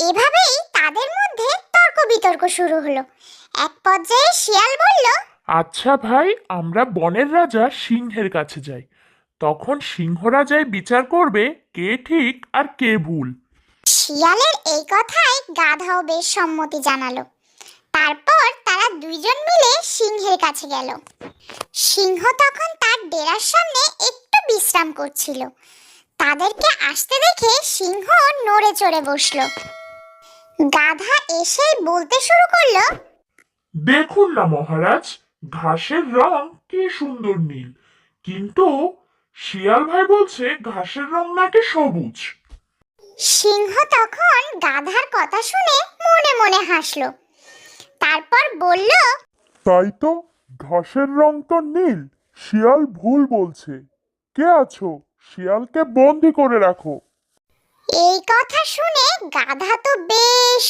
এভাবেই তাদের মধ্যে তর্ক বিতর্ক শুরু হলো। এক পর্যায়ে শিয়াল বলল, আচ্ছা ভাই, আমরা বনের রাজা সিংহের কাছে যাই। তখন সিংহ রাজাই বিচার করবে কে ঠিক আর কে ভুল। শিয়ালের এই কথায় গাধাও বেশ সম্মতি জানালো। তারপর তারা দুইজন মিলে সিংহের কাছে গেল। সিংহ তখন তার ডেরার সামনে একটু বিশ্রাম করছিল। তাদেরকে আসতে দেখে সিংহ নড়ে চড়ে বসলো। গাধা এসেই বলতে শুরু করলো, দেখুন না মহারাজ, ঘাসের রং কি সুন্দর নীল, কিন্তু শিয়াল ভাই বলছে ঘাসের রং নাকি সবুজ। সিংহ তখন গাধার কথা শুনে মনে মনে হাসলো। তারপর বলল, তাই তো, ঘাসের রং তো নীল, শিয়াল ভুল বলছে। কে আছো? শিয়ালকে বন্দি করে রাখো। এই কথা শুনে গাধা তো বেশ